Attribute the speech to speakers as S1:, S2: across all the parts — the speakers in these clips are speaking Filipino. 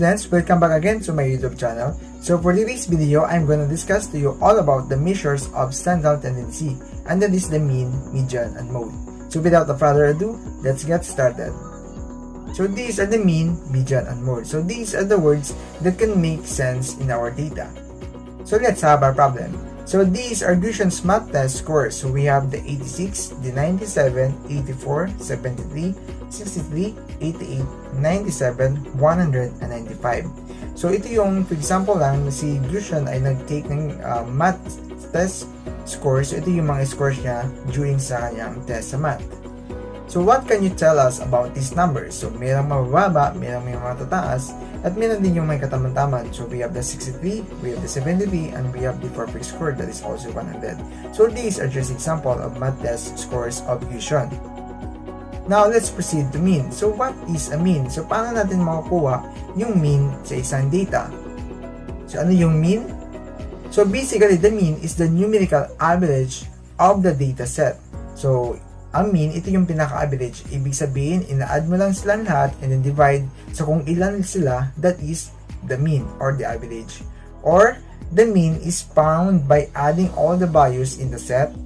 S1: students, welcome back again to my YouTube channel. So for today's video, I'm going to discuss to you all about the measures of central tendency, and that is the mean, median, and mode. So without further ado, let's get started. So these are the mean, median, and mode. So these are the words that can make sense in our data. So let's have our problem. So these are Gaussian's math test scores. So we have the 86, the 97, 84, 73, 63, 88, 97, 100, and 95. So ito yung, for example lang, si Gaussian ay nag-take ng math test scores. So ito yung mga scores niya during sa kanyang test sa math. So what can you tell us about these numbers? So mayroong mababa, mayroong may matataas, at meron din yung may katamad-tamad. So we have the 63, we have the 73, and we have the perfect score that is also 100. So these are just example of math test scores of Gaussian. Now let's proceed to mean. So what is a mean? So paano natin makukuha yung mean sa isang data? So ano yung mean? So basically the mean is the numerical average of the data set. So ang mean, ito yung pinaka-average. Ibig sabihin, ina-add mo lang silang lahat and then divide sa kung ilan sila, that is the mean or the average. Or, the mean is found by adding all the values in the set,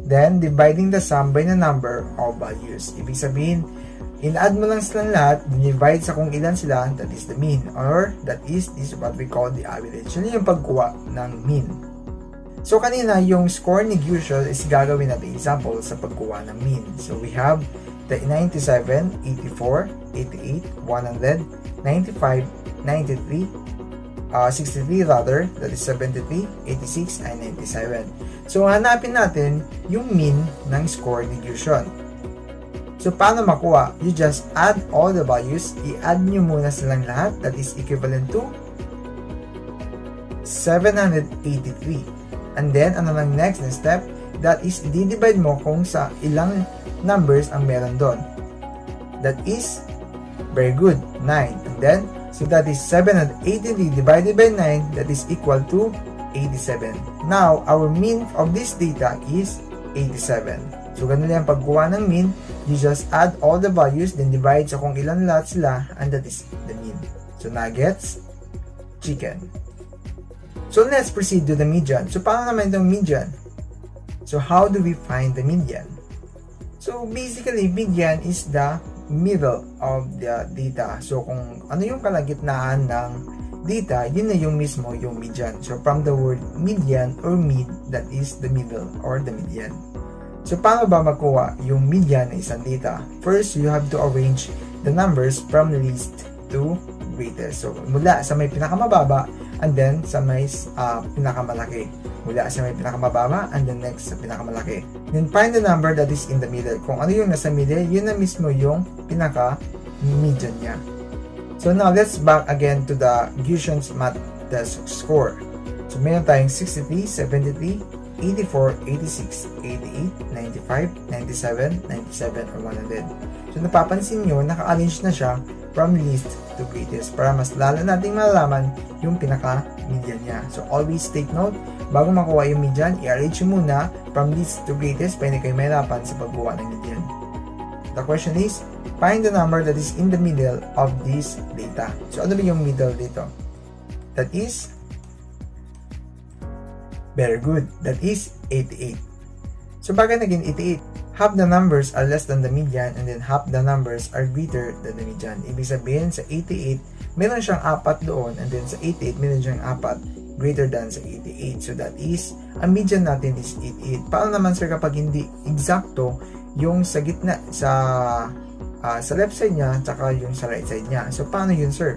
S1: then dividing the sum by the number of values. Ibig sabihin, ina-add mo lang silang lahat, divide sa kung ilan sila, that is the mean. Or, this is what we call the average. Yun yung pagkuha ng mean. So kanina yung score ni Gaussian is gagawin natin example sa pagkuha ng mean. So we have the 97, 84, 88, 100, 95, 93, 63 rather, that is 73, 86, and 97. So hanapin natin yung mean ng score ni Gaussian. So paano makuha? You just add all the values, i-add nyo muna silang lahat, that is equivalent to 783. And then, ano lang next na step? That is, i-divide mo kung sa ilang numbers ang meron doon. That is, very good, 9. And then, so that is 783 divided by 9, that is equal to 87. Now, our mean of this data is 87. So, ganun lang pagkuha ng mean. You just add all the values, then divide sa kung ilan lahat sila, and that is the mean. So, nuggets, chicken. So let's proceed to the median. So paano naman itong median? So how do we find the median? So basically, median is the middle of the data. So kung ano yung kalagitnaan ng data, yun na yung mismo yung median. So from the word median or mid, that is the middle or the median. So paano ba makuha yung median ng isang data? First, you have to arrange the numbers from least to greatest. So mula sa may pinakamababa and then sa may pinakamalaki. Mula sa may pinakamababa and then next sa pinakamalaki. Then find the number that is in the middle. Kung ano yung nasa middle, yun na mismo yung pinaka-median niya. So now let's back again to the Gaussian's math test score. So meron tayong 63, 73, 84, 86, 88, 95, 97, 97, or 100. So napapansin nyo, naka-arrange na siya from least to greatest para mas lalo nating malalaman yung pinaka-median niya. So always take note, bago makuha yung median, i-arrange muna from least to greatest para hindi kayo mahirapan sa pagkuha ng median. The question is, find the number that is in the middle of this data. So ano ba yung middle dito? That is, very good, that is 88. So bakit naging 88? Half the numbers are less than the median and then half the numbers are greater than the median. Ibig sabihin sa 88, meron siyang 4 doon and then sa 88, meron siyang 4 greater than sa 88. So that is, ang median natin is 88. Paano naman sir kapag hindi eksakto yung sa gitna, sa left side niya, tsaka yung sa right side niya? So paano yun sir?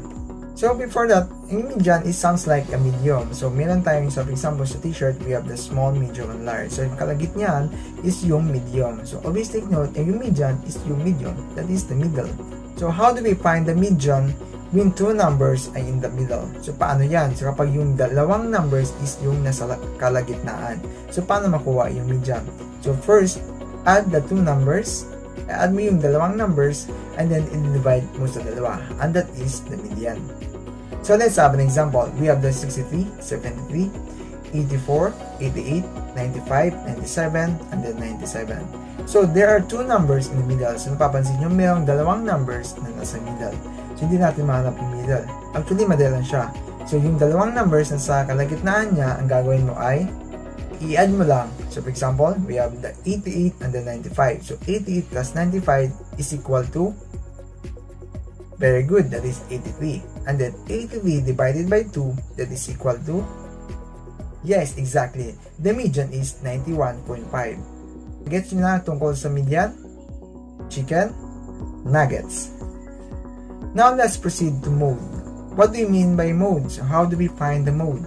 S1: So before that, yung median is sounds like a medium. So meron tayong, so for example sa t-shirt, we have the small, medium, and large. So yung kalagitnaan is yung medium. So always take note, yung median is yung medium. That is the middle. So how do we find the median when two numbers ay in the middle? So paano yan? So kapag yung dalawang numbers is yung nasa kalagitnaan. So paano makuha yung median? So first, add the two numbers. Add mo yung dalawang numbers and then i-divide mo sa dalawa. And that is the median. So let's have an example. We have the 63, 73, 84, 88, 95, 97, and then 97. So there are two numbers in the middle. So napapansin nyo, mayroong dalawang numbers na nasa middle. So, hindi natin mahanap yung middle. Actually, madali lang siya. So, yung dalawang numbers na sa kalagitnaan niya, ang gagawin mo ay i-add mo lang. So, for example, we have the 88 and the 95. So, 88 plus 95 is equal to, very good, that is 83. And then, 83 divided by 2, that is equal to, yes, exactly, the median is 91.5. Gets nyo na tungkol sa median? Chicken nuggets. Now, let's proceed to mode. What do you mean by mode? So, how do we find the mode?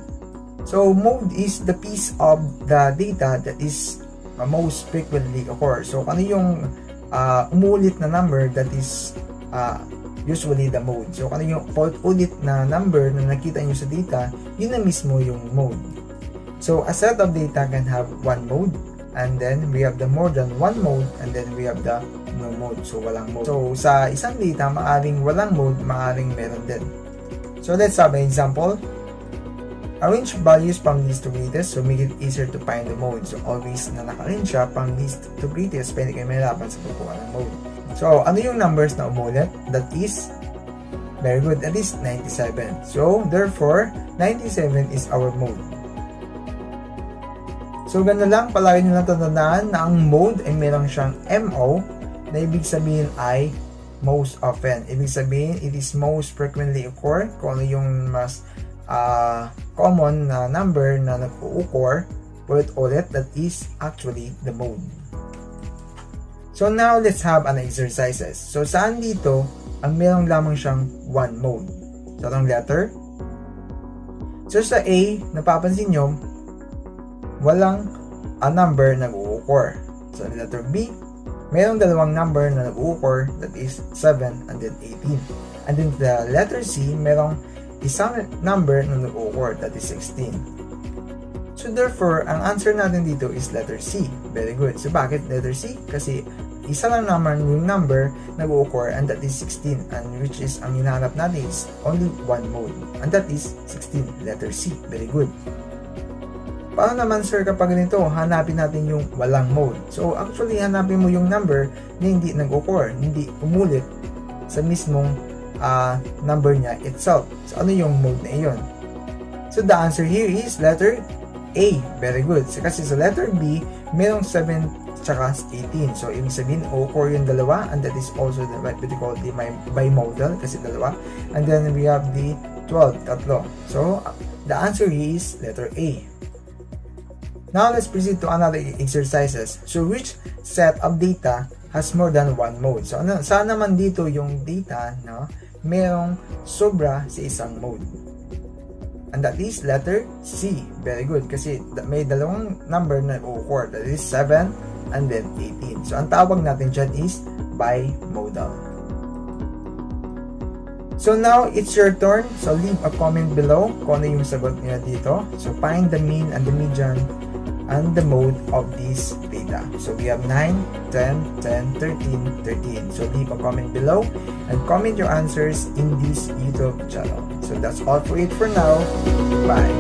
S1: So, mode is the piece of the data that is most frequently occur. So, ano yung umulit na number that is usually the mode. So, ano yung ulit na number na nakita nyo sa data, yun na mismo yung mode. So, a set of data can have one mode, and then we have the more than one mode, and then we have the no mode. So, walang mode. So, sa isang data, maaring walang mode, maaring meron din. So, let's have an example. Arrange values from least to greatest, so make it easier to find the mode. So, always na naka-arrange siya from least to greatest, pwede kayo mahirapan sa pagkuha ng mode. So, ano yung numbers na umulit? That is, very good, that is 97. So, therefore, 97 is our mode. So, gano'n lang, palagi nyo lang tandaan na ang mode ay meron siyang MO, na ibig sabihin ay most often. Ibig sabihin, it is most frequently occur, kung ano yung mas common na number na nag-occur ulit-ulit, that is actually the mode. So now, let's have an exercises. So saan dito, ang meron lamang siyang one mode? So anong letter? So sa A, napapansin nyo, walang a number na nag-occur. So letter B, merong dalawang number na nag-occur, that is 7 and then 18. And then the letter C, merong isang number na nag-occur, that is 16. So therefore, ang answer natin dito is letter C. Very good. So bakit letter C? Kasi isa lang naman yung number nag-occur, and that is 16, and which is ang hinahanap natin is only one mode, and that is 16, letter C. Very good. Paano naman sir kapag ganito, hanapin natin yung walang mode? So actually, hanapin mo yung number na hindi nag-occur, hindi umulit sa mismong number niya itself. So ano yung mode na iyon? So the answer here is letter A. Very good. So, kasi sa letter B, merong 7 tsaka 18. So ibig sabihin, occur yung dalawa, and that is also the what we call the bimodal kasi dalawa. And then we have the 12, tatlo. So the answer is letter A. Now let's proceed to another exercises. So which set of data has more than one mode? So saan naman dito yung data na merong sobra sa isang mode? And that is letter C. Very good. Kasi may dalawang number na occur. That is 7 and then 18. So ang tawag natin dyan is bimodal. So now, it's your turn. So leave a comment below kung ano yung sagot niya dito. So find the mean and the median and the mode of this data. So we have 9, 10, 10, 13, 13. So leave a comment below and comment your answers in this YouTube channel. So that's all for it for now. Bye.